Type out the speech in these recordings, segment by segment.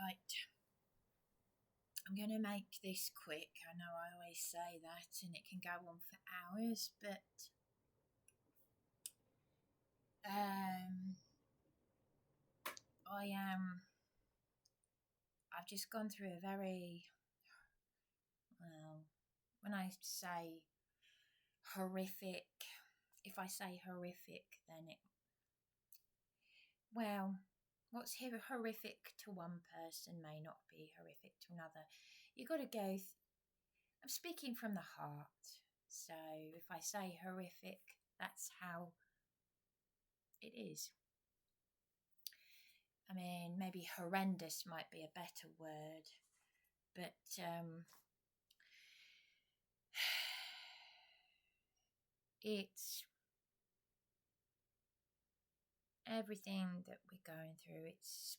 Right, I'm going to make this quick. I know I always say that and it can go on for hours, but I've just gone through a very, well, when I say horrific, if I say horrific, then what's horrific to one person may not be horrific to another. You've got to go, I'm speaking from the heart. So if I say horrific, that's how it is. I mean, maybe horrendous might be a better word, but it's everything that we're going through. It's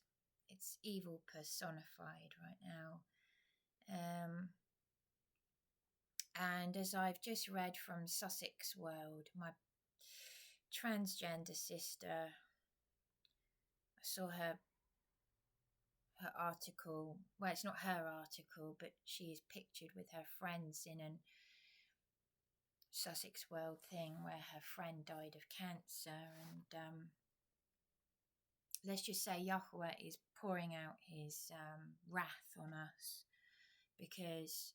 evil personified right now. And as I've just read from Sussex World, my transgender sister, I saw her article. Well, it's not her article, but she is pictured with her friends in an Sussex World thing where her friend died of cancer. And let's just say YHWH is pouring out his wrath on us, because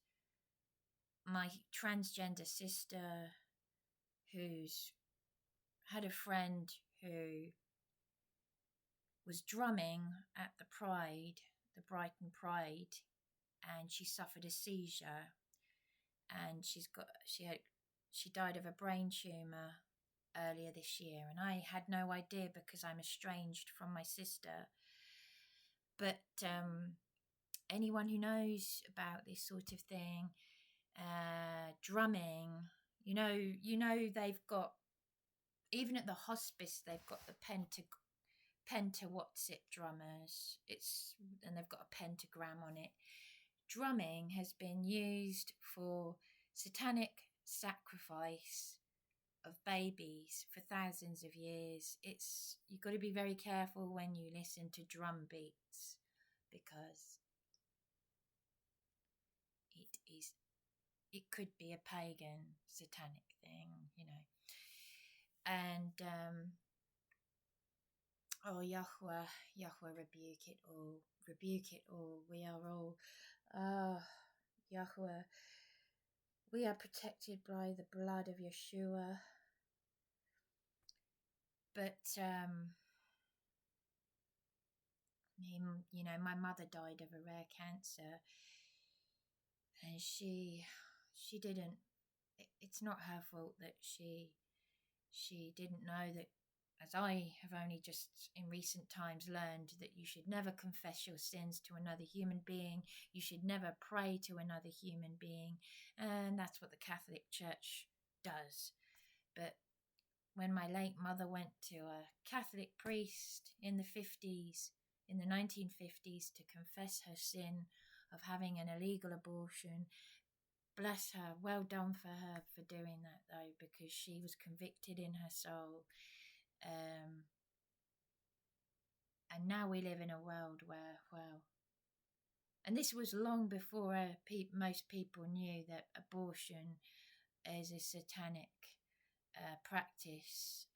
my transgender sister, who's had a friend who was drumming at the Brighton Pride, and she suffered a seizure, and she died of a brain tumour earlier this year, and I had no idea because I'm estranged from my sister. But anyone who knows about this sort of thing, drumming, you know they've got, even at the hospice, they've got the penta what's it drummers, and they've got a pentagram on it. Drumming has been used for satanic sacrifice of babies for thousands of years. You've got to be very careful when you listen to drum beats, because it could be a pagan satanic thing, And YAHWH, rebuke it all, we are all, YAHWH, we are protected by the blood of Yeshua. But my mother died of a rare cancer, and she didn't, it's not her fault that she didn't know that, as I have only just in recent times learned, that you should never confess your sins to another human being. You should never pray to another human being. And that's what the Catholic Church does. But when my late mother went to a Catholic priest in the 1950s, to confess her sin of having an illegal abortion, bless her, well done for her for doing that, though, because she was convicted in her soul. And now we live in a world where, and this was long before most people knew that abortion is a satanic practice.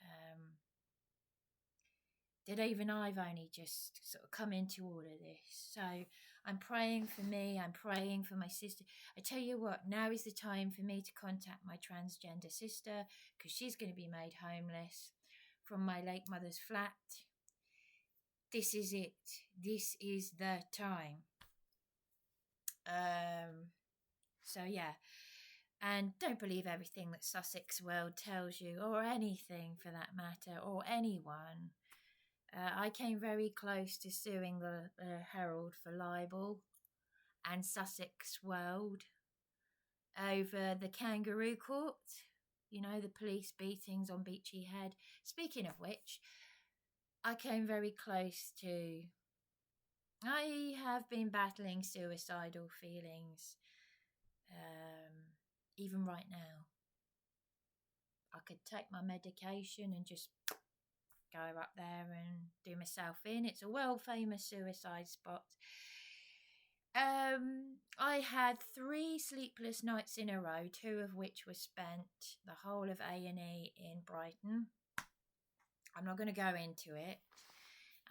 That even I've only just sort of come into all of this. So I'm praying for me, I'm praying for my sister. I tell you what, now is the time for me to contact my transgender sister, because she's going to be made homeless from my late mother's flat. This is it. This is the time. So yeah. And don't believe everything that Sussex World tells you, or anything for that matter, or anyone. I came very close to suing the Herald for libel and Sussex World over the kangaroo court, the police beatings on Beachy Head. Speaking of which, I came very close to, I have been battling suicidal feelings, even right now. I could take my medication and just go up there and do myself in. It's a world famous suicide spot. I had 3 sleepless nights in a row, 2 of which were spent the whole of A&E in Brighton. I'm not going to go into it.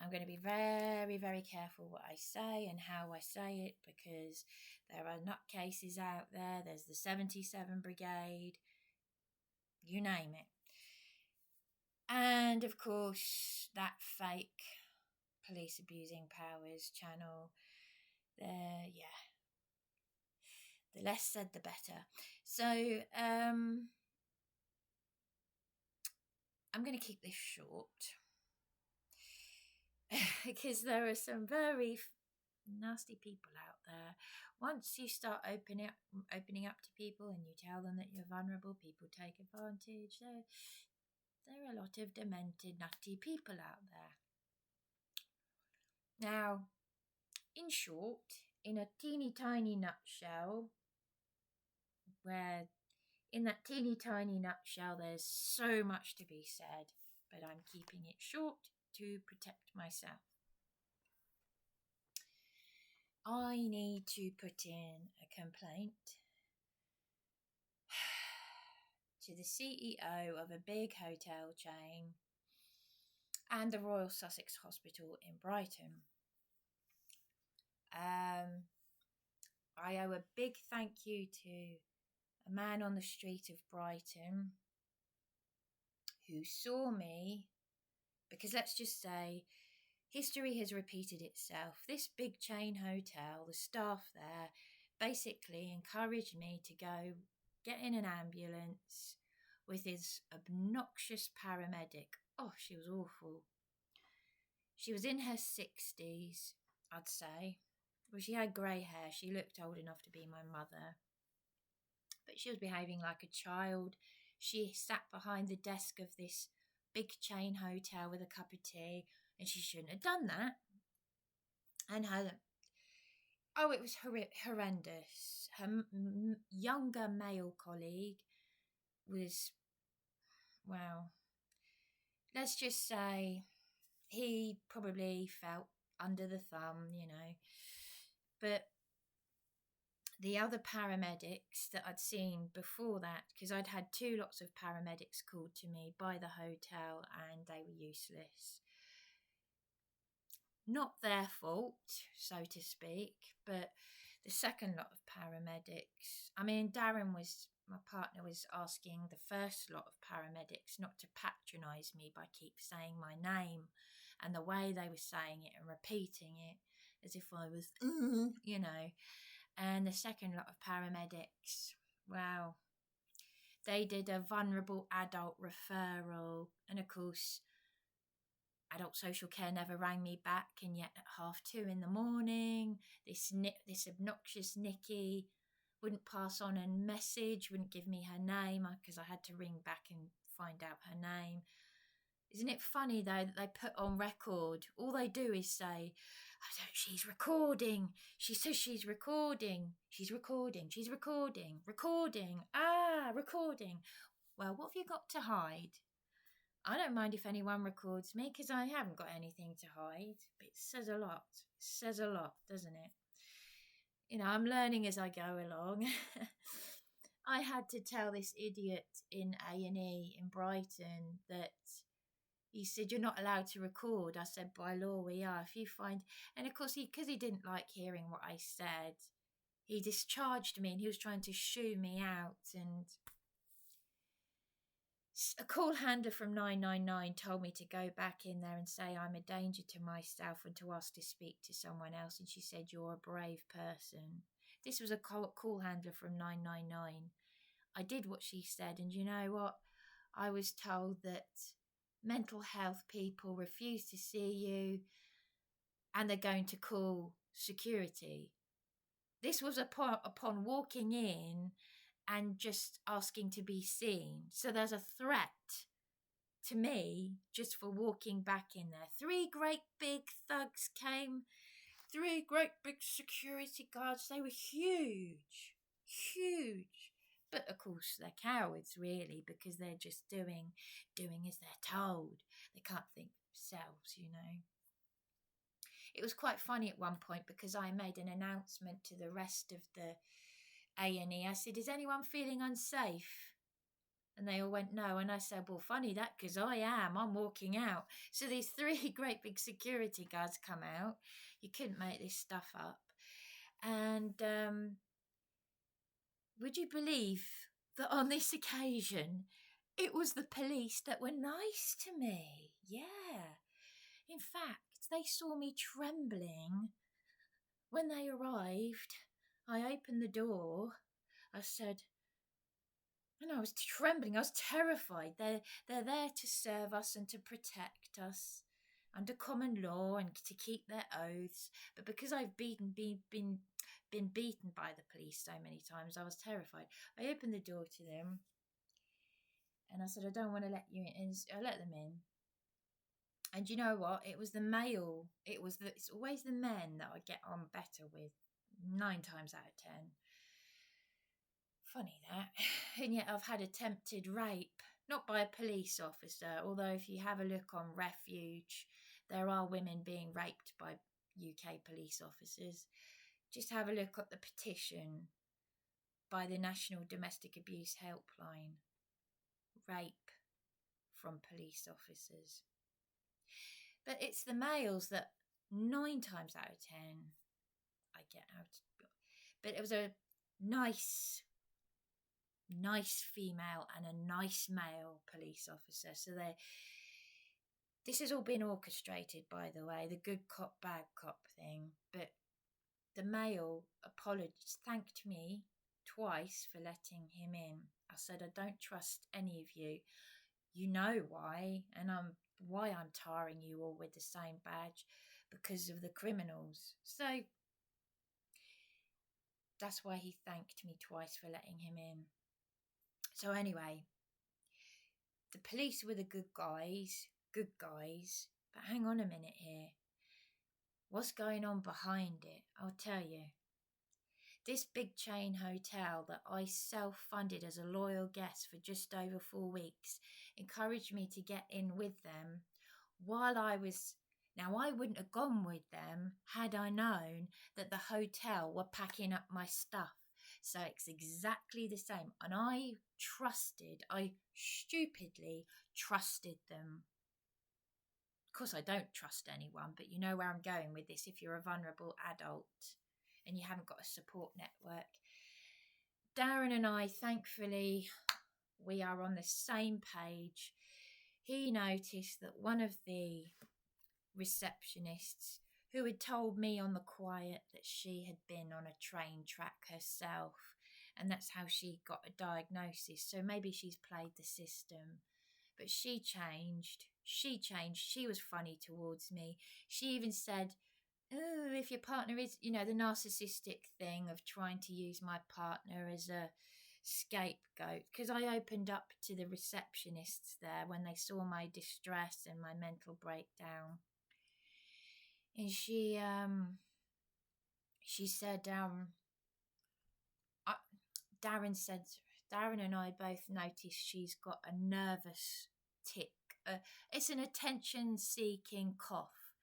I'm going to be very, very careful what I say and how I say it, because there are nutcases out there. There's the 77 Brigade, you name it. And of course, that fake police abusing powers channel. Yeah. The less said, the better. So, I'm going to keep this short because there are some very nasty people out there. Once you start opening up to people and you tell them that you're vulnerable, people take advantage. There are a lot of demented, nutty people out there. Now, in short, in a teeny tiny nutshell, where in that teeny tiny nutshell there's so much to be said, but I'm keeping it short to protect myself. I need to put in a complaint to the CEO of a big hotel chain and the Royal Sussex Hospital in Brighton. I owe a big thank you to a man on the street of Brighton who saw me, because let's just say history has repeated itself. This big chain hotel, the staff there basically encouraged me to go get in an ambulance with his obnoxious paramedic. Oh, she was awful. She was in her 60s, I'd say. Well, she had grey hair. She looked old enough to be my mother. But she was behaving like a child. She sat behind the desk of this big chain hotel with a cup of tea, and she shouldn't have done that. And it was horrendous. Her younger male colleague was, well, let's just say he probably felt under the thumb, But the other paramedics that I'd seen before that, because I'd had 2 lots of paramedics called to me by the hotel and they were useless. Not their fault, so to speak, but the second lot of paramedics, my partner was asking the first lot of paramedics not to patronise me by keep saying my name and the way they were saying it and repeating it as if I was, And the second lot of paramedics, wow, they did a vulnerable adult referral. And of course, adult social care never rang me back. And yet at 2:30 in the morning, this obnoxious Nikki wouldn't pass on a message, wouldn't give me her name because I had to ring back and find out her name. Isn't it funny, though, that they put on record, all they do is say, she's recording. She says she's recording. She's recording. She's recording. Recording. Recording. Well, what have you got to hide? I don't mind if anyone records me because I haven't got anything to hide. But it says a lot. It says a lot, doesn't it? I'm learning as I go along. I had to tell this idiot in A&E in Brighton that he said, you're not allowed to record. I said, by law, we are. If you find... And of course, because he didn't like hearing what I said, he discharged me and he was trying to shoo me out. And a call handler from 999 told me to go back in there and say I'm a danger to myself and to ask to speak to someone else. And she said, you're a brave person. This was a call handler from 999. I did what she said. And you know what? I was told that mental health people refuse to see you and they're going to call security. This was upon walking in and just asking to be seen. So there's a threat to me just for walking back in there. 3 great big thugs came, 3 great big security guards. They were huge. But of course they're cowards really, because they're just doing as they're told. They can't think for themselves, it was quite funny at one point because I made an announcement to the rest of the A&E. I said, is anyone feeling unsafe? And they all went, no. And I said, well, funny that, because I am. I'm walking out. So these 3 great big security guards come out. You couldn't make this stuff up. And would you believe that on this occasion, it was the police that were nice to me? Yeah. In fact, they saw me trembling. When they arrived, I opened the door. I said, and I was trembling, I was terrified. They're there to serve us and to protect us under common law and to keep their oaths. But because I've been beaten by the police so many times, I was terrified. I opened the door to them and I said, I don't want to let you in. And I let them in. And you know what? It was the male. It's always the men that I get on better with, 9 times out of 10. Funny that. And yet I've had attempted rape, not by a police officer, although if you have a look on YHWH, there are women being raped by UK police officers. Just have a look at the petition by the National Domestic Abuse Helpline. Rape from police officers. But it's the males that 9 times out of 10 I get out. But it was a nice female and a nice male police officer. So this has all been orchestrated, by the way, the good cop, bad cop thing. But the male thanked me twice for letting him in. I said, I don't trust any of you. You know why, and why I'm tarring you all with the same badge, because of the criminals. So that's why he thanked me twice for letting him in. So anyway, the police were the good guys, but hang on a minute here. What's going on behind it? I'll tell you. This big chain hotel that I self-funded as a loyal guest for just over 4 weeks encouraged me to get in with them while I wouldn't have gone with them had I known that the hotel were packing up my stuff. So it's exactly the same. And I stupidly trusted them. Of course, I don't trust anyone, but you know where I'm going with this. If you're a vulnerable adult and you haven't got a support network. Darren and I, thankfully, we are on the same page. He noticed that one of the receptionists, who had told me on the quiet that she had been on a train track herself, and that's how she got a diagnosis. So maybe she's played the system. But she changed. She was funny towards me. She even said, oh, if your partner is, the narcissistic thing of trying to use my partner as a scapegoat. Because I opened up to the receptionists there when they saw my distress and my mental breakdown. And she said, Darren and I both noticed she's got a nervous tick. It's an attention-seeking cough.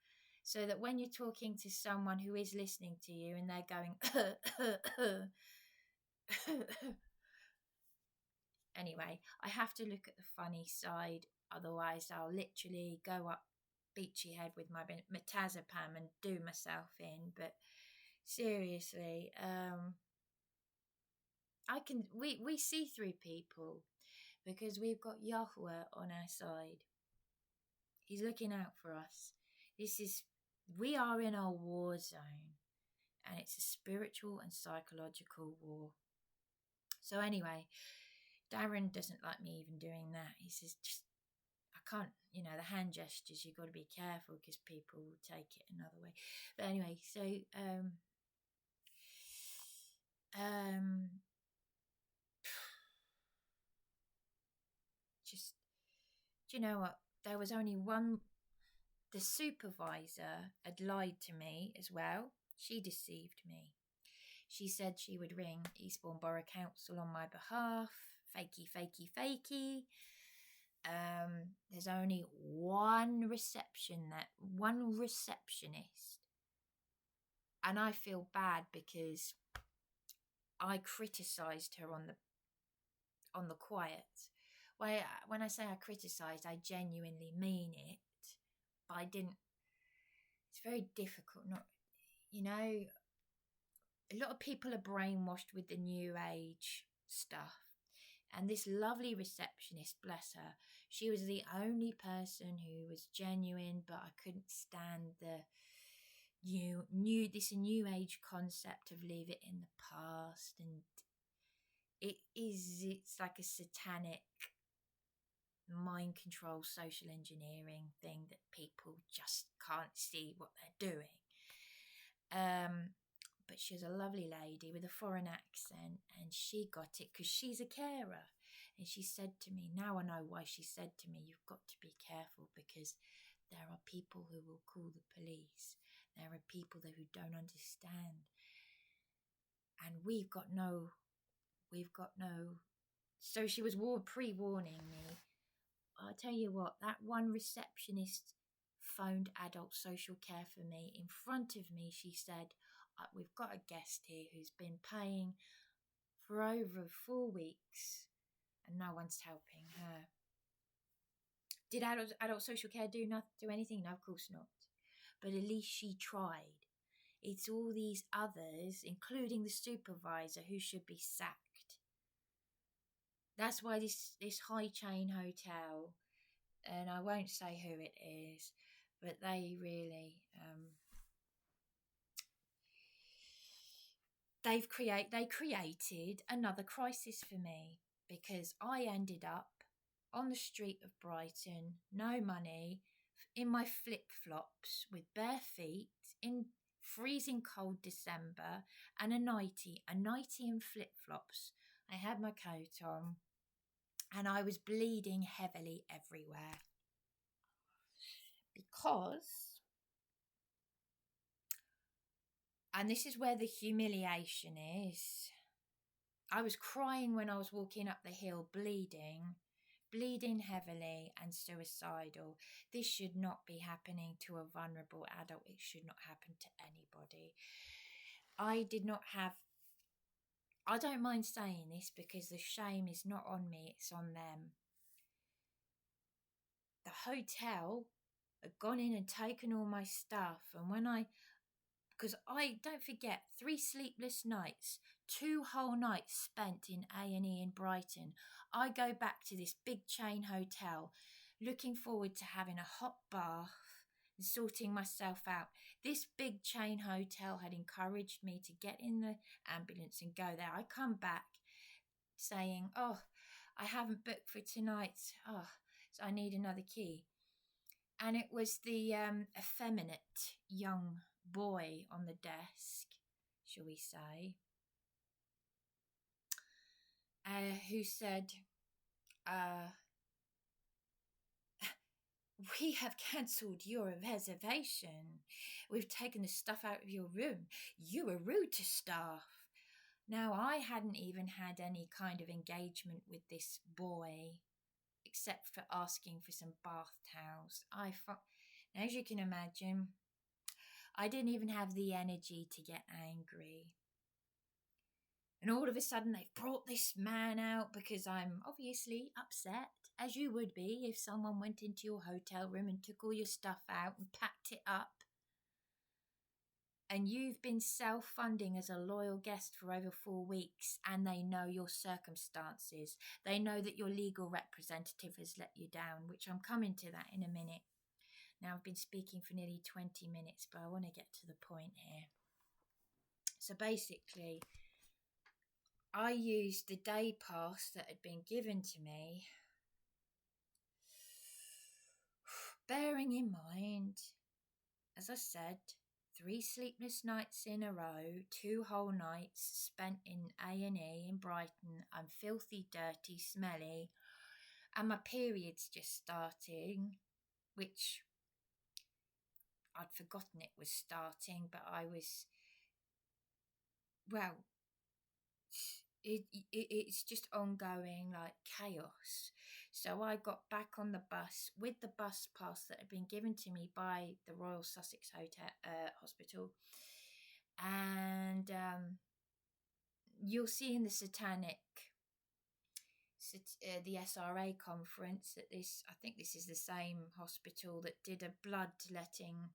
So that when you're talking to someone who is listening to you and they're going, anyway, I have to look at the funny side. Otherwise, I'll literally go up beachy head with my metazepam and do myself in. But seriously, we see through people because we've got YAHWEH on our side. He's looking out for us. We are in a war zone, and it's a spiritual and psychological war. So anyway, Darren doesn't like me even doing that. He says, I can't, the hand gestures, you've got to be careful because people will take it another way. But anyway, so, do you know what? There was only one. The supervisor had lied to me as well. She deceived me. She said she would ring Eastbourne Borough Council on my behalf. Fakey. There's only one receptionist And I feel bad because I criticised her on the quiet. When I say I criticised, I genuinely mean it. But I didn't. It's very difficult. Not, you know, a lot of people are brainwashed with the new age stuff. And this lovely receptionist, bless her, she was the only person who was genuine, but I couldn't stand the new age concept of leave it in the past. And it's like a satanic mind control social engineering thing that people just can't see what they're doing. But she was a lovely lady with a foreign accent, and she got it because she's a carer. And she said to me, now I know why she said to me, you've got to be careful because there are people who will call the police. There are people there who don't understand. And we've got no. So she was pre-warning me. I'll tell you what, that one receptionist phoned adult social care for me. In front of me, she said, we've got a guest here who's been paying for over 4 weeks and no one's helping her. Did adult social care do anything? No, of course not. But at least she tried. It's all these others, including the supervisor, who should be sacked. That's why this high chain hotel, and I won't say who it is, but they really they created another crisis for me, because I ended up on the street of Brighton, no money, in my flip-flops with bare feet in freezing cold December, and a nightie and flip-flops. I had my coat on and I was bleeding heavily everywhere because, and this is where the humiliation is, I was crying when I was walking up the hill, bleeding heavily and suicidal. This should not be happening to a vulnerable adult. It should not happen to anybody. I don't mind saying this because the shame is not on me, it's on them. The hotel had gone in and taken all my stuff, and because I don't forget, 3 sleepless nights, 2 whole nights spent in A&E in Brighton. I go back to this big chain hotel, looking forward to having a hot bath and sorting myself out. This big chain hotel had encouraged me to get in the ambulance and go there. I come back saying, oh, I haven't booked for tonight. Oh, so I need another key. And it was the effeminate young boy on the desk, shall we say, who said, we have cancelled your reservation. We've taken the stuff out of your room. You were rude to staff. Now, I hadn't even had any kind of engagement with this boy, except for asking for some bath towels. As you can imagine, I didn't even have the energy to get angry. And all of a sudden, they've brought this man out because I'm obviously upset, as you would be if someone went into your hotel room and took all your stuff out and packed it up. And you've been self-funding as a loyal guest for over 4 weeks, and they know your circumstances. They know that your legal representative has let you down, which I'm coming to that in a minute. Now, I've been speaking for nearly 20 minutes, but I want to get to the point here. So basically, I used the day pass that had been given to me, bearing in mind, as I said, 3 sleepless nights in a row, 2 whole nights spent in A&E in Brighton. I'm filthy, dirty, smelly, and my period's just starting, which I'd forgotten it was starting, but I was, well, it's just ongoing, like chaos. So I got back on the bus with the bus pass that had been given to me by the Royal Sussex Hospital, And you'll see in the SATANIC, the SRA conference, that I think this is the same hospital that did a bloodletting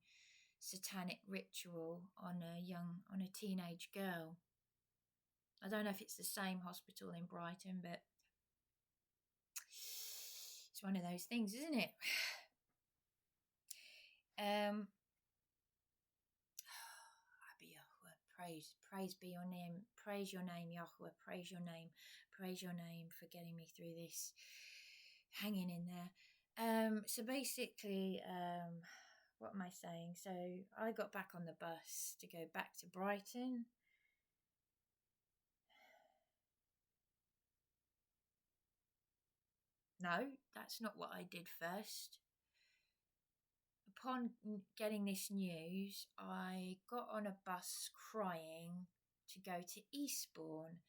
satanic ritual on a teenage girl. I don't know if it's the same hospital in Brighton, but it's one of those things, isn't it? Praise be your name. Praise your name, YAHWEH. Praise your name. Praise your name for getting me through this. Hanging in there. So basically, what am I saying? So I got back on the bus to go back to Brighton. No, that's not what I did first. Upon getting this news, I got on a bus crying to go to Eastbourne.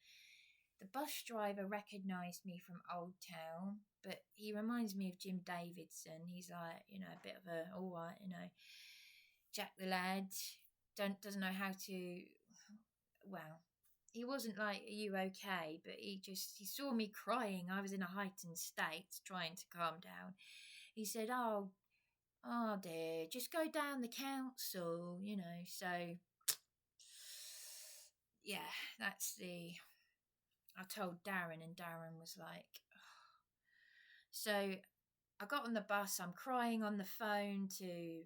The bus driver recognised me from Old Town, but he reminds me of Jim Davidson. He's like, a bit of a, all right, Jack the lad, doesn't know how to, well, he wasn't like, are you okay? But he saw me crying. I was in a heightened state, trying to calm down. He said, oh dear, just go down the council, so yeah, I told Darren, and Darren was like, oh. So I got on the bus, I'm crying on the phone to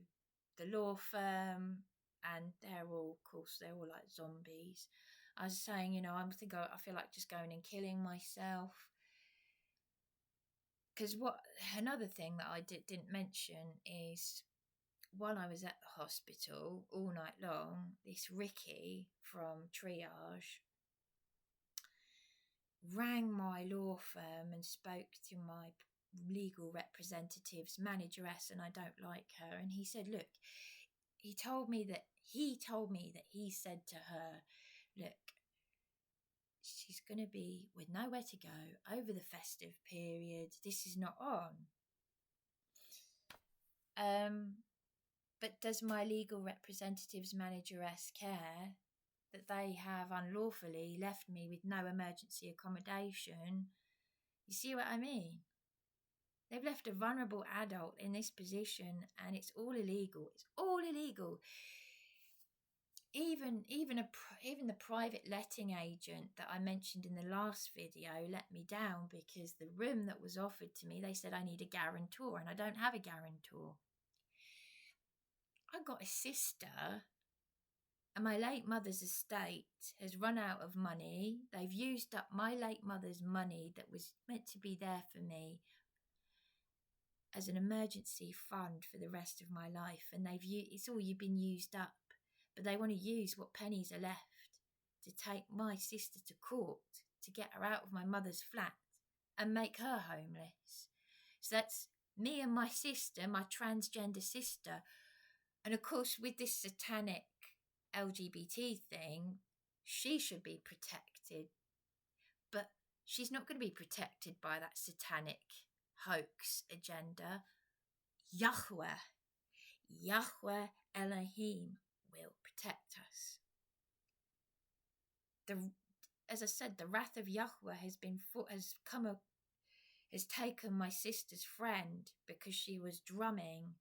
the law firm, and they're all like zombies. I was saying, I feel like just going and killing myself. Because another thing that I didn't mention is, while I was at the hospital all night long, this Ricky from TRIAGE rang my law firm and spoke to my legal representative's manageress, and I don't like her. And he said, look, he told me that he said to her, look, she's going to be with nowhere to go over the festive period. This is not on. But does my legal representative's manageress care that they have unlawfully left me with no emergency accommodation? You see what I mean? They've left a vulnerable adult in this position, and it's all illegal. It's all illegal. Even the private letting agent that I mentioned in the last video let me down, because the room that was offered to me, they said I need a guarantor, and I don't have a guarantor. I've got a sister, and my late mother's estate has run out of money. They've used up my late mother's money that was meant to be there for me as an emergency fund for the rest of my life, and it's all been used up. But they want to use what pennies are left to take my sister to court to get her out of my mother's flat and make her homeless. So that's me and my sister, my transgender sister. And of course, with this satanic LGBT thing, she should be protected. But she's not going to be protected by that satanic hoax agenda. YAHWEH Elohim will protect us. As I said, the wrath of YAHWEH has taken my sister's friend because she was drumming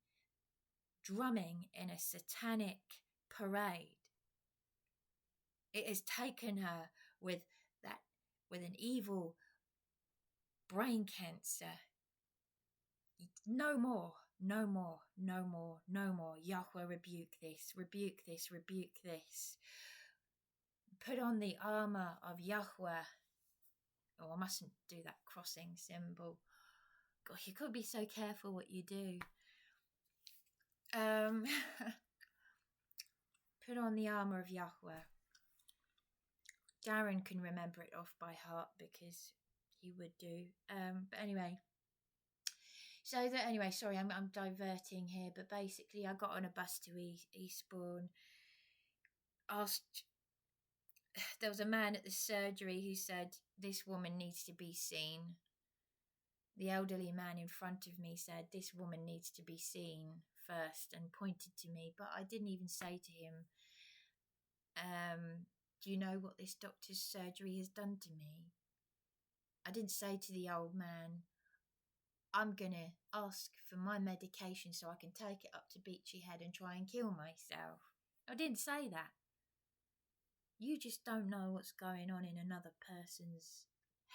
in a satanic parade. It has taken her with an evil brain cancer. No more. YAHWEH, rebuke this. Put on the armour of YAHWEH. Oh, I mustn't do that crossing symbol. God, you could be so careful what you do. Put on the armour of YAHWEH. Darren can remember it off by heart because he would do. But anyway. Sorry, I'm diverting here, but basically I got on a bus to Eastbourne, there was a man at the surgery who said, this woman needs to be seen. The elderly man in front of me said, this woman needs to be seen first, and pointed to me, but I didn't even say to him, Do you know what this doctor's surgery has done to me? I didn't say to the old man, I'm going to ask for my medication so I can take it up to Beachy Head and try and kill myself. I didn't say that. You just don't know what's going on in another person's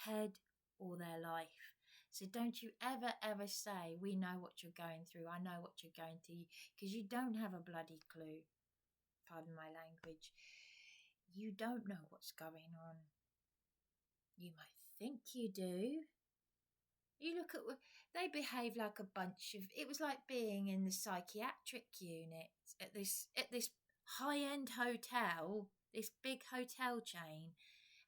head or their life. So don't you ever say, we know what you're going through, I know what you're going through, because you don't have a bloody clue. Pardon my language. You don't know what's going on. You might think you do. You look at, they behave like a bunch of, it was like being in the psychiatric unit at this high-end hotel, this big hotel chain,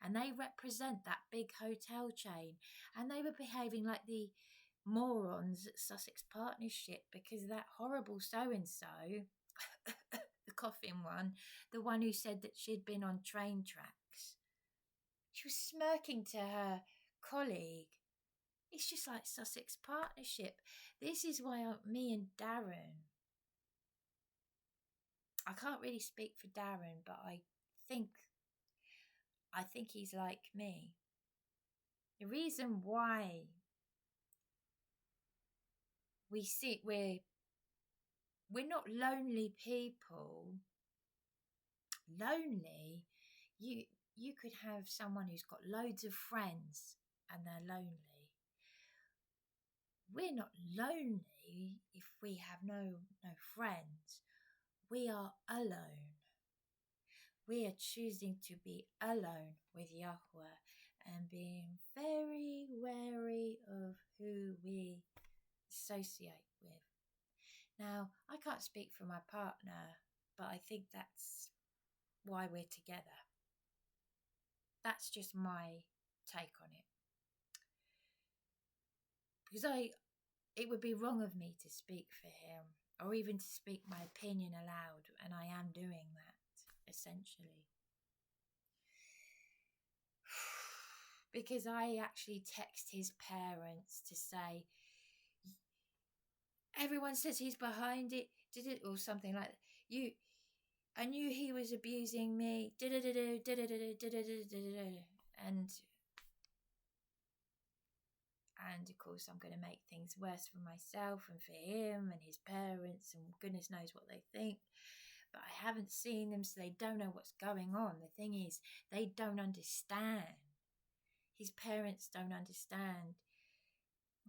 and they represent that big hotel chain, and they were behaving like the morons at Sussex Partnership because that horrible so-and-so, the coughing one, the one who said that she'd been on train tracks, she was smirking to her colleague. It's just like Sussex Partnership. This is why me and Darren, I can't really speak for Darren, but I think he's like me. The reason why we're not lonely people. Lonely, you could have someone who's got loads of friends and they're lonely. We're not lonely if we have no friends. We are alone. We are choosing to be alone with YHWH and being very wary of who we associate with. Now, I can't speak for my partner, but I think that's why we're together. That's just my take on it. Because it would be wrong of me to speak for him or even to speak my opinion aloud, and I am doing that, essentially. Because I actually text his parents to say, everyone says he's behind it, did it, or something like that. I knew he was abusing me, and of course I'm going to make things worse for myself and for him and his parents, and goodness knows what they think. But I haven't seen them, so they don't know what's going on. The thing is, they don't understand. His parents don't understand.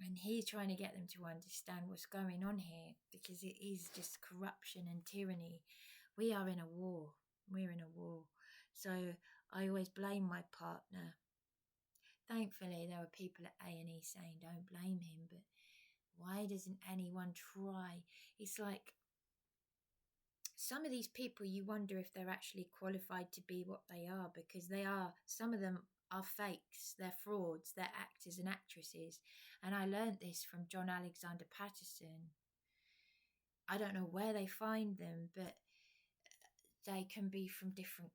And he's trying to get them to understand what's going on here, because it is just corruption and tyranny. We are in a war. We're in a war. So I always blame my partner. Thankfully, there were people at A&E saying, don't blame him, but why doesn't anyone try? It's like some of these people, you wonder if they're actually qualified to be what they are, because they are. Some of them are fakes, they're frauds, they're actors and actresses. And I learnt this from John Alexander Patterson. I don't know where they find them, but they can be from different.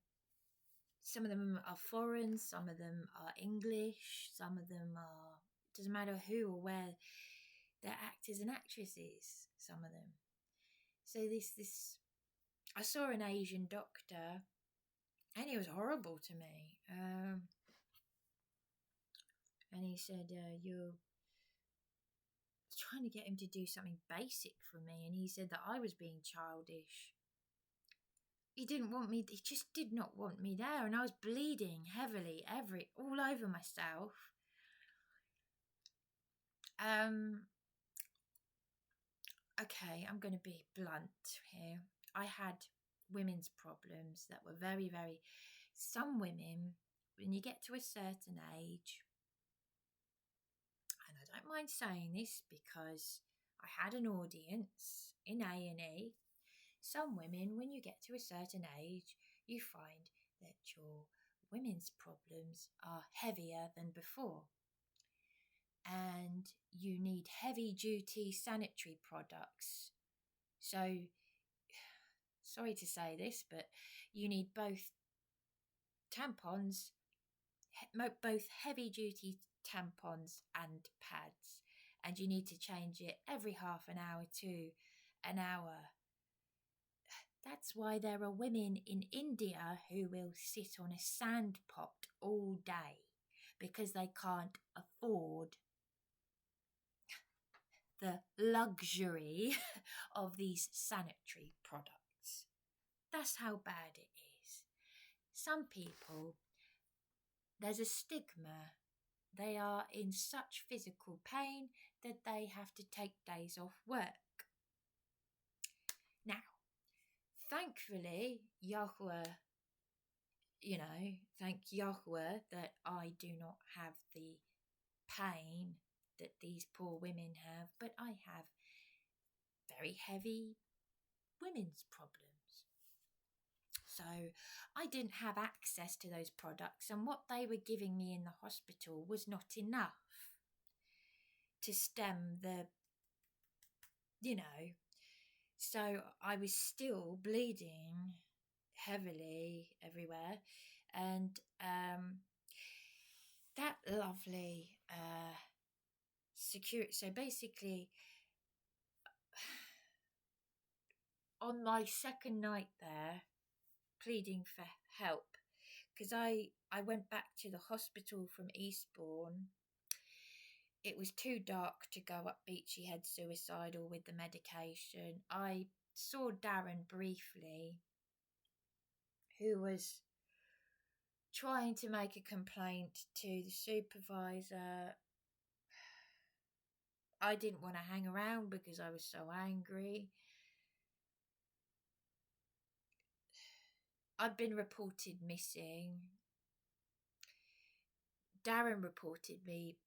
Some of them are foreign, some of them are English, some of them are, doesn't matter who or where, they're actors and actresses, some of them. So this I saw an Asian doctor and he was horrible to me. And he said, you're trying to get him to do something basic for me, and he said that I was being childish. He didn't want me, he just did not want me there, and I was bleeding heavily, all over myself. Okay, I'm going to be blunt here. I had women's problems that were very, very, some women, when you get to a certain age, and I don't mind saying this because I had an audience in A&E. Some women, when you get to a certain age, you find that your women's problems are heavier than before. And you need heavy-duty sanitary products. So, sorry to say this, but you need both tampons, both heavy-duty tampons and pads. And you need to change it every half an hour to an hour. That's why there are women in India who will sit on a sand pot all day because they can't afford the luxury of these sanitary products. That's how bad it is. Some people, there's a stigma. They are in such physical pain that they have to take days off work. Now, thankfully, YHWH, thank YHWH that I do not have the pain that these poor women have, but I have very heavy women's problems. So I didn't have access to those products, and what they were giving me in the hospital was not enough to stem the, so I was still bleeding heavily everywhere. And that lovely security, so basically on my second night there, pleading for help, because I went back to the hospital from Eastbourne. It was too dark to go up Beachy Head suicidal with the medication. I saw Darren briefly, who was trying to make a complaint to the supervisor. I didn't want to hang around because I was so angry. I'd been reported missing. Darren reported me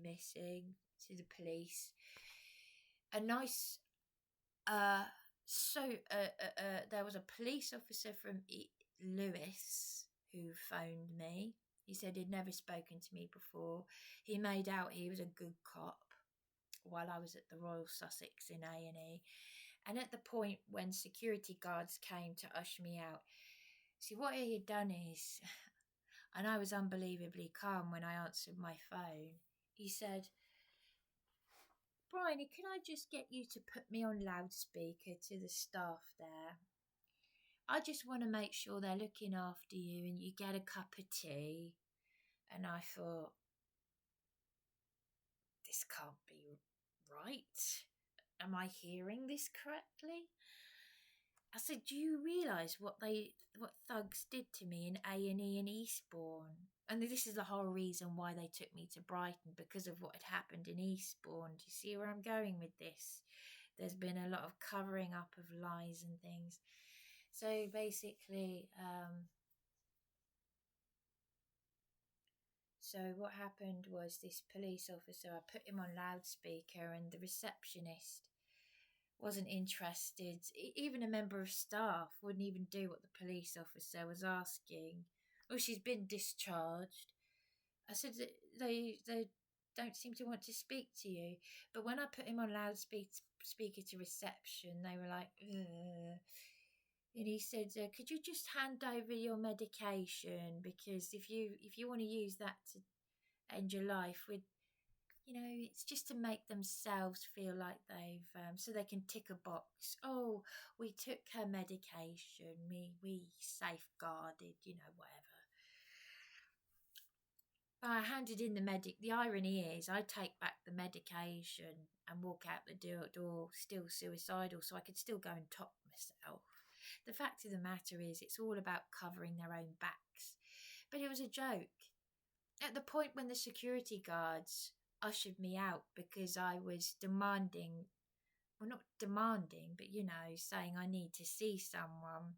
missing to the police. There was a police officer from Lewis who phoned me. He said he'd never spoken to me before. He made out he was a good cop while I was at the Royal Sussex in A&E. And at the point when security guards came to usher me out, see, what he had done is, and I was unbelievably calm when I answered my phone, he said, "Bryony, can I just get you to put me on loudspeaker to the staff there? I just want to make sure they're looking after you and you get a cup of tea." And I thought, this can't be right. Am I hearing this correctly? I said, "Do you realise what thugs did to me in A&E in Eastbourne?" And this is the whole reason why they took me to Brighton, because of what had happened in Eastbourne. Do you see where I'm going with this? There's been a lot of covering up of lies and things. So basically, so what happened was this police officer, I put him on loudspeaker, and the receptionist wasn't interested. Even a member of staff wouldn't even do what the police officer was asking. "Oh, she's been discharged." I said, they don't seem to want to speak to you. But when I put him on loudspeaker to reception, they were like, ugh. And he said, "Could you just hand over your medication? Because if you want to use that to end your life with, it's just to make themselves feel like they've, so they can tick a box. Oh, we took her medication. We safeguarded, whatever." I handed in the irony is I take back the medication and walk out the door still suicidal, so I could still go and top myself. The fact of the matter is, it's all about covering their own backs. But it was a joke. At the point when the security guards ushered me out because I was demanding, well, not demanding, but, saying I need to see someone,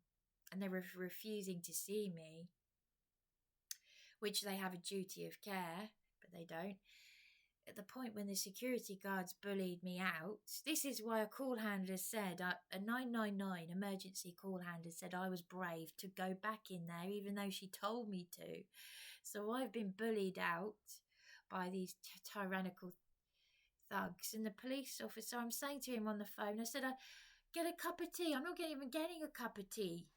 and they were refusing to see me, which they have a duty of care, but they don't. At the point when the security guards bullied me out, this is why a call handler said, a 999 emergency call handler said I was brave to go back in there even though she told me to. So I've been bullied out by these tyrannical thugs. And the police officer, I'm saying to him on the phone, I said, "I get a cup of tea." I'm not even getting a cup of tea.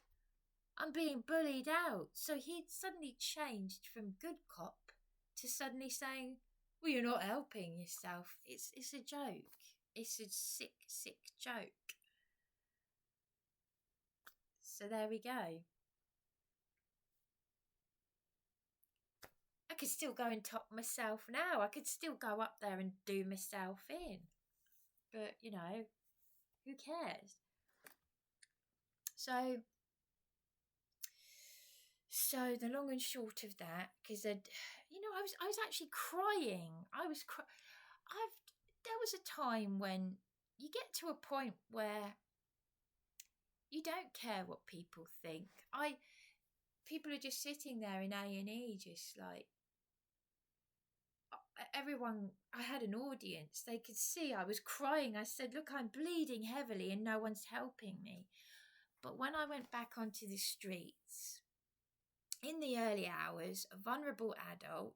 I'm being bullied out. So he'd suddenly changed from good cop to suddenly saying, "Well, you're not helping yourself." It's a joke. It's a sick, sick joke. So there we go. I could still go and top myself now. I could still go up there and do myself in. But, you know, who cares? So the long and short of that, because I was actually crying. There was a time when you get to a point where you don't care what people think. People are just sitting there in A&E, just like, everyone. I had an audience. They could see I was crying. I said, look, I'm bleeding heavily and no one's helping me. But when I went back onto the streets, in the early hours, a vulnerable adult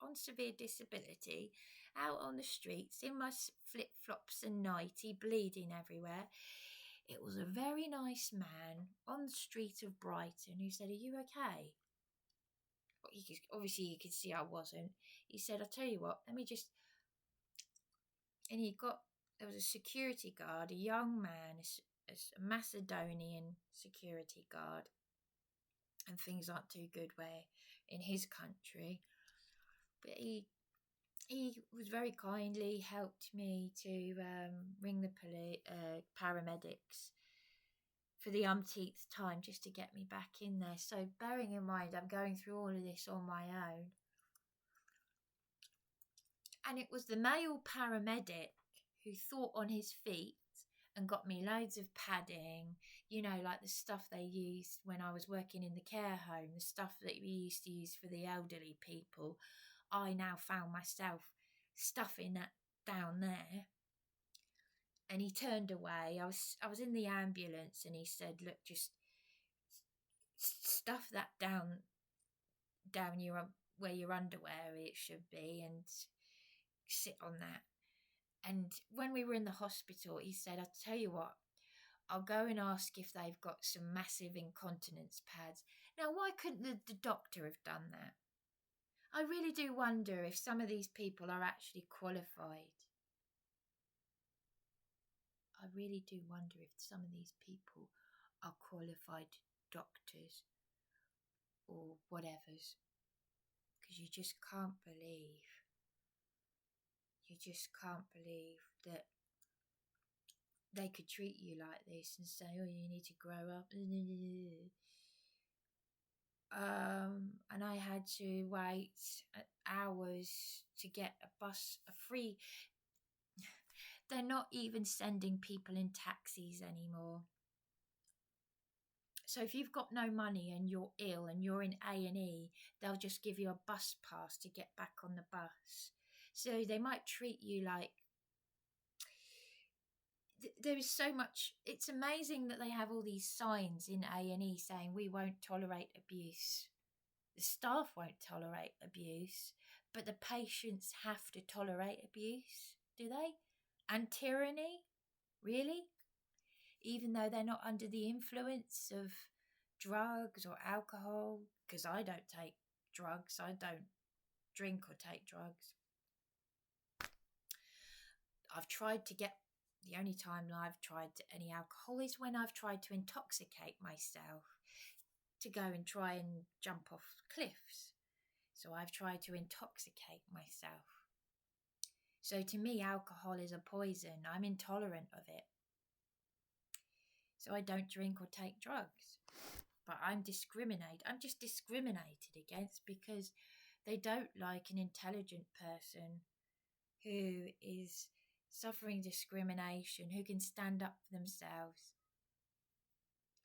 on severe disability, out on the streets in my flip-flops and nightie, bleeding everywhere. It was a very nice man on the street of Brighton who said, are you okay? Obviously, you could see I wasn't. He said, I'll tell you what, let me just... And there was a security guard, a young man, a Macedonian security guard. And things aren't too good in his country. But he was very kindly helped me to ring the paramedics for the umpteenth time just to get me back in there. So bearing in mind I'm going through all of this on my own. And it was the male paramedic who thought on his feet and got me loads of padding, you know, like the stuff they used when I was working in the care home, the stuff that we used to use for the elderly people. I now found myself stuffing that down there. And he turned away. I was in the ambulance and he said, look, just stuff that down where your underwear it should be and sit on that. And when we were in the hospital, he said, I'll tell you what, I'll go and ask if they've got some massive incontinence pads. Now, why couldn't the doctor have done that? I really do wonder if some of these people are actually qualified. I really do wonder if some of these people are qualified doctors or whatevers. Because you just can't believe that they could treat you like this and say, oh, you need to grow up. And I had to wait hours to get a free... They're not even sending people in taxis anymore. So if you've got no money and you're ill and you're in A&E, they'll just give you a bus pass to get back on the bus. So they might treat you like... There is so much... It's amazing that they have all these signs in A&E saying we won't tolerate abuse. The staff won't tolerate abuse, but the patients have to tolerate abuse, do they? And tyranny? Really? Even though they're not under the influence of drugs or alcohol, because I don't take drugs, I don't drink or take drugs. I've tried to get... The only time I've tried any alcohol is when I've tried to intoxicate myself to go and try and jump off cliffs. So I've tried to intoxicate myself. So to me, alcohol is a poison. I'm intolerant of it. So I don't drink or take drugs. But I'm just discriminated against because they don't like an intelligent person who is suffering discrimination, who can stand up for themselves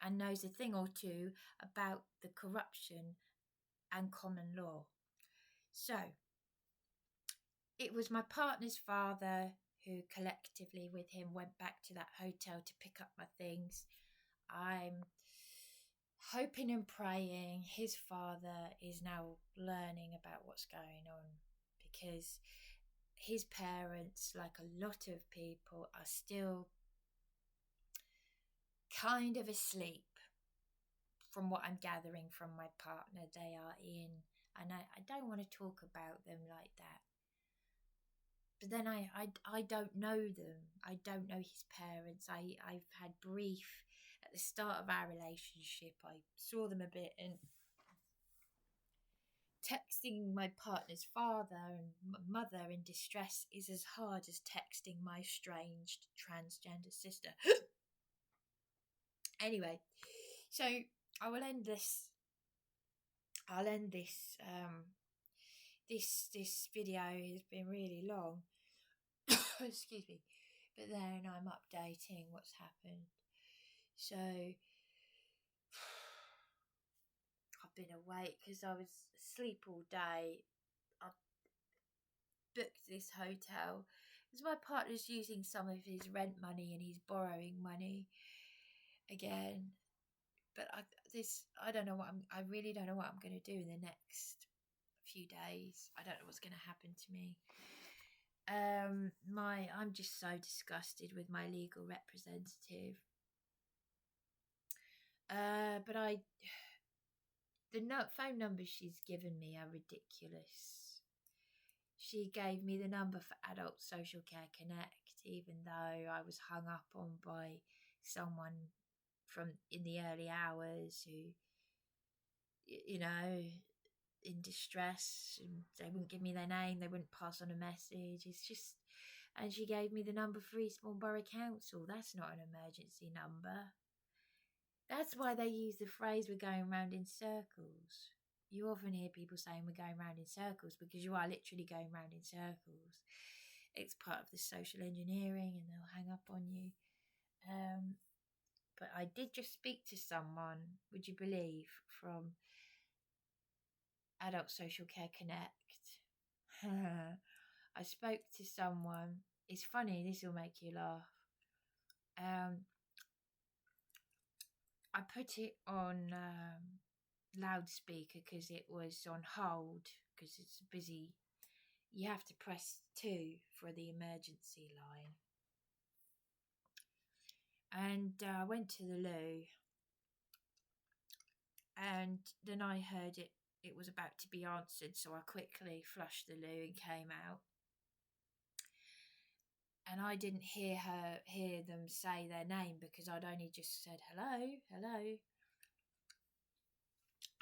and knows a thing or two about the corruption and common law. So it was my partner's father who collectively with him went back to that hotel to pick up my things. I'm hoping and praying his father is now learning about what's going on, because his parents, like a lot of people, are still kind of asleep. From what I'm gathering from my partner, they are in, and I don't want to talk about them like that. But then I don't know them. I don't know his parents. I've had brief at the start of our relationship, I saw them a bit, and texting my partner's father and mother in distress is as hard as texting my estranged transgender sister. Anyway, so I will end this. I'll end this. This video has been really long. Excuse me, but then I'm updating what's happened. So I've been awake because I was asleep all day. I booked this hotel because my partner's using some of his rent money and he's borrowing money again. But I don't know what I really don't know what I'm going to do in the next few days. I don't know what's going to happen to me. I'm just so disgusted with my legal representative. But the phone numbers she's given me are ridiculous. She gave me the number for Adult Social Care Connect, even though I was hung up on by someone from in the early hours who, you know, in distress, and they wouldn't give me their name, they wouldn't pass on a message. It's just, and she gave me the number for Eastbourne Borough Council. That's not an emergency number. That's why they use the phrase "we're going round in circles." You often hear people saying we're going round in circles because you are literally going round in circles. It's part of the social engineering, and they'll hang up on you. But I did just speak to someone, would you believe, from Adult Social Care Connect. I spoke to someone. It's funny, this will make you laugh. I put it on loudspeaker because it was on hold, because it's busy. You have to press 2 for the emergency line. And I went to the loo, and then I heard it was about to be answered, so I quickly flushed the loo and came out. And I didn't hear them say their name because I'd only just said hello.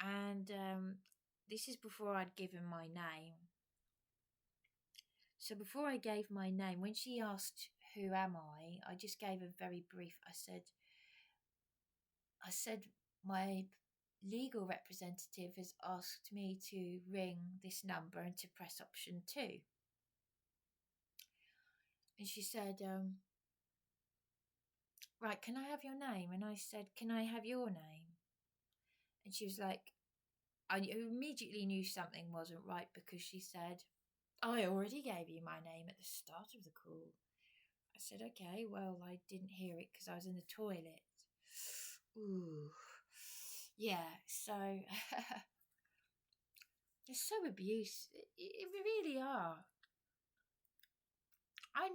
And this is before I'd given my name. So before I gave my name, when she asked who am I just gave a very brief. I said my legal representative has asked me to ring this number and to press option 2. And she said, right, can I have your name? And I said, can I have your name? And she was like, I immediately knew something wasn't right, because she said, I already gave you my name at the start of the call. I said, okay, well, I didn't hear it because I was in the toilet. Ooh, yeah, so they're so abusive. It really are. I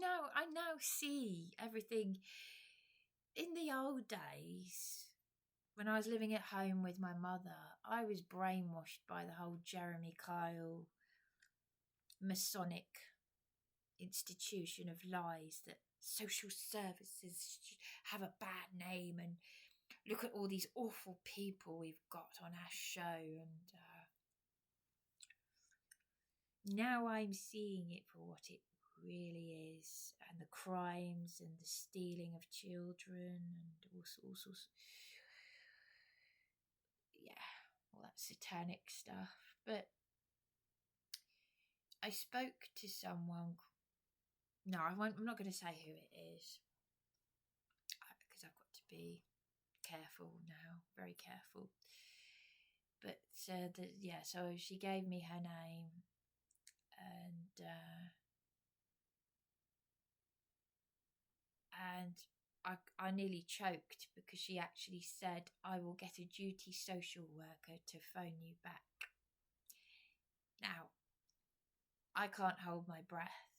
now see everything. In the old days, when I was living at home with my mother, I was brainwashed by the whole Jeremy Kyle Masonic institution of lies that social services have a bad name, and look at all these awful people we've got on our show. And now I'm seeing it for what it really is, and the crimes and the stealing of children and all sorts, all that satanic stuff. But I spoke to someone. No, I won't. I'm not going to say who it is, because I've got to be careful now, very careful. But so she gave me her name, and I nearly choked, because she actually said, I will get a duty social worker to phone you back. Now, I can't hold my breath,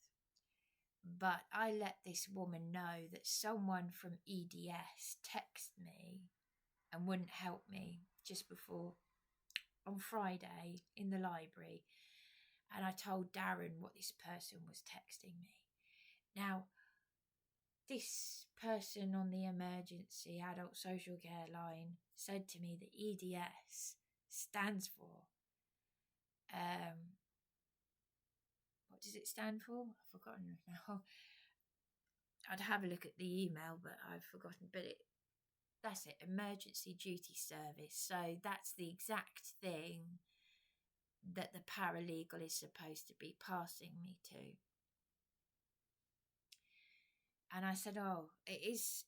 but I let this woman know that someone from EDS texted me and wouldn't help me just before, on Friday, in the library. And I told Darren what this person was texting me. Now, this person on the emergency adult social care line said to me that EDS stands for, what does it stand for? I've forgotten now. I'd have a look at the email, but I've forgotten. But that's it, emergency duty service. So that's the exact thing that the paralegal is supposed to be passing me to. And I said, oh, it is,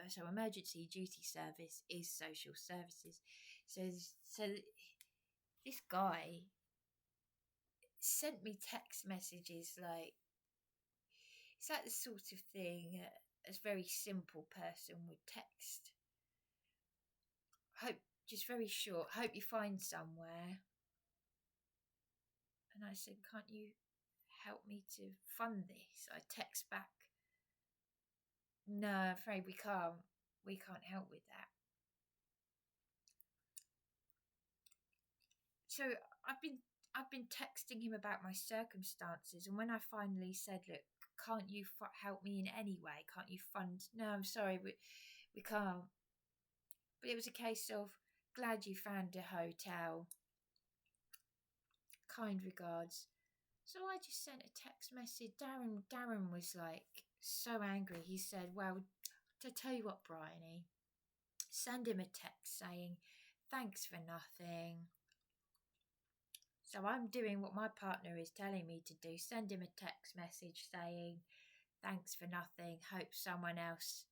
so emergency duty service is social services. So this guy sent me text messages like, it's like the sort of thing a very simple person would text. Hope, just very short, hope you find somewhere. And I said, can't you help me to fund this? I text back, no, I'm afraid we can't help with that. So I've been texting him about my circumstances, and when I finally said, look, can't you help me in any way? Can't you fund? No, I'm sorry, we can't. But it was a case of, glad you found a hotel. Kind regards. So I just sent a text message. Darren was like so angry. He said, well, to tell you what, Bryony, send him a text saying, thanks for nothing. So I'm doing what my partner is telling me to do. Send him a text message saying, thanks for nothing. Hope someone else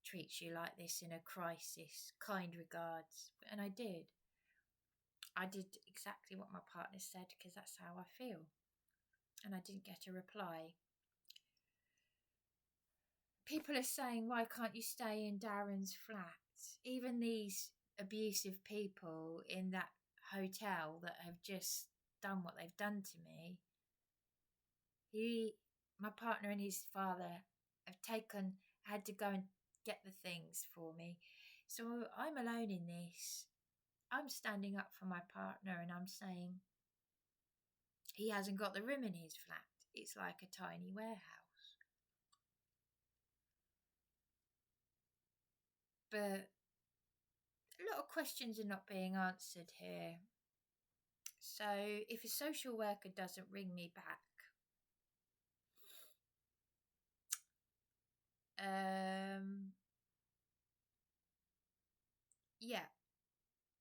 treats you like this in a crisis. Kind regards. And I did. I did exactly what my partner said because that's how I feel. And I didn't get a reply. People are saying, why can't you stay in Darren's flat? Even these abusive people in that hotel that have just done what they've done to me. My partner and his father have had to go and get the things for me. So I'm alone in this. I'm standing up for my partner and I'm saying he hasn't got the room in his flat. It's like a tiny warehouse. But a lot of questions are not being answered here. So if a social worker doesn't ring me back, yeah,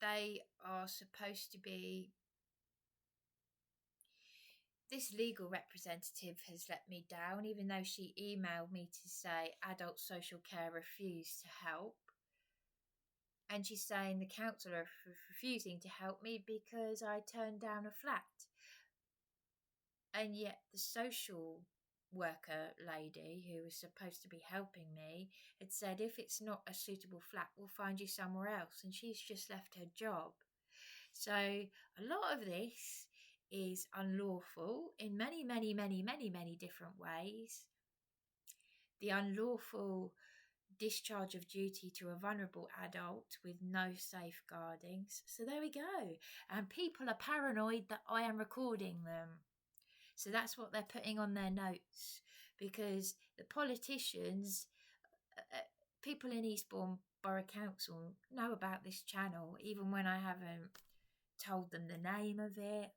they are supposed to be. This legal representative has let me down, even though she emailed me to say adult social care refused to help. And she's saying the council are refusing to help me because I turned down a flat. And yet the social worker lady who was supposed to be helping me had said, if it's not a suitable flat, we'll find you somewhere else. And she's just left her job. So a lot of this is unlawful in many, many, many, many, many different ways. The unlawful discharge of duty to a vulnerable adult with no safeguardings. So there we go. And people are paranoid that I am recording them. So that's what they're putting on their notes, because the politicians, people in Eastbourne Borough Council know about this channel, even when I haven't told them the name of it.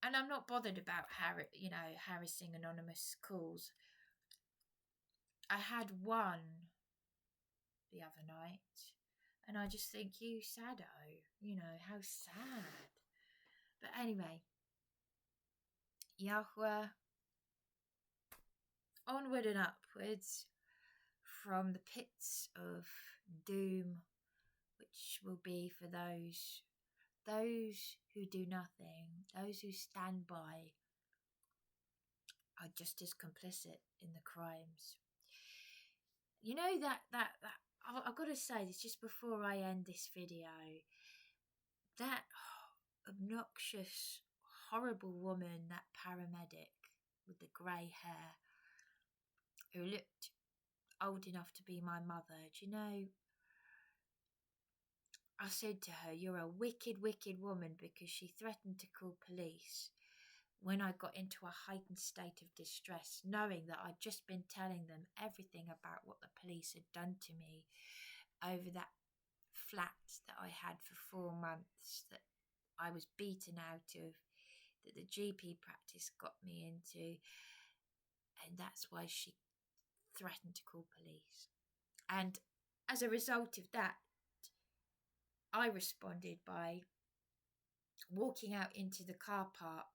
And I'm not bothered about harassing anonymous calls. I had one the other night, and I just think, you saddo, how sad. But anyway, YHWH, onward and upwards from the pits of doom, which will be for those who do nothing, those who stand by, are just as complicit in the crimes. You know that I've got to say this just before I end this video. That obnoxious, horrible woman, that paramedic with the grey hair, who looked old enough to be my mother. Do you know, I said to her, you're a wicked, wicked woman, because she threatened to call police when I got into a heightened state of distress, knowing that I'd just been telling them everything about what the police had done to me over that flat that I had for 4 months, that I was beaten out of, that the GP practice got me into, and that's why she threatened to call police. And as a result of that, I responded by walking out into the car park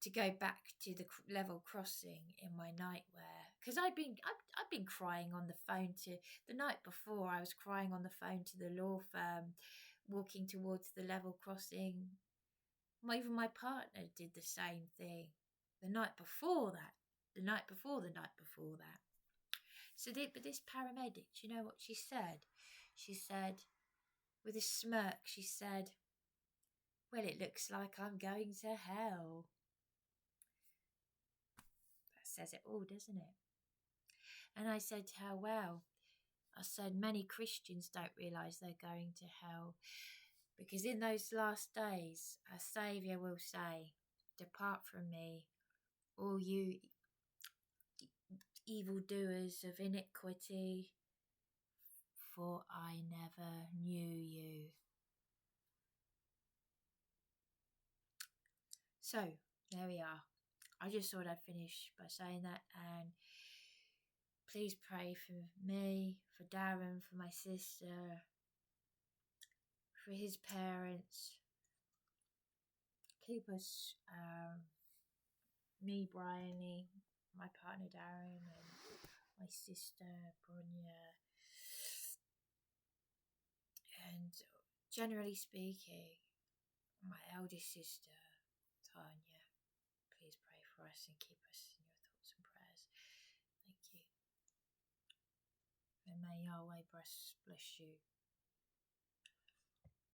to go back to the level crossing in my nightwear, because I'd been crying on the phone to the night before. I was crying on the phone to the law firm, walking towards the level crossing. Even my partner did the same thing the night before that. So but this paramedic, you know what she said? She said, with a smirk, she said, "Well, it looks like I'm going to hell." That says it all, doesn't it? And I said to her, well, I said, many Christians don't realise they're going to hell, because in those last days, our Saviour will say, "Depart from me, all you evildoers of iniquity, for I never knew you." So, there we are. I just thought I'd finish by saying that, and please pray for me, for Darren, for my sister, for his parents. Keep us, me, Bryony, my partner Darren, and my sister Bronya, and generally speaking, my eldest sister Tanya. Please pray for us and keep us in your thoughts and prayers. Thank you. And may Yahweh bless you.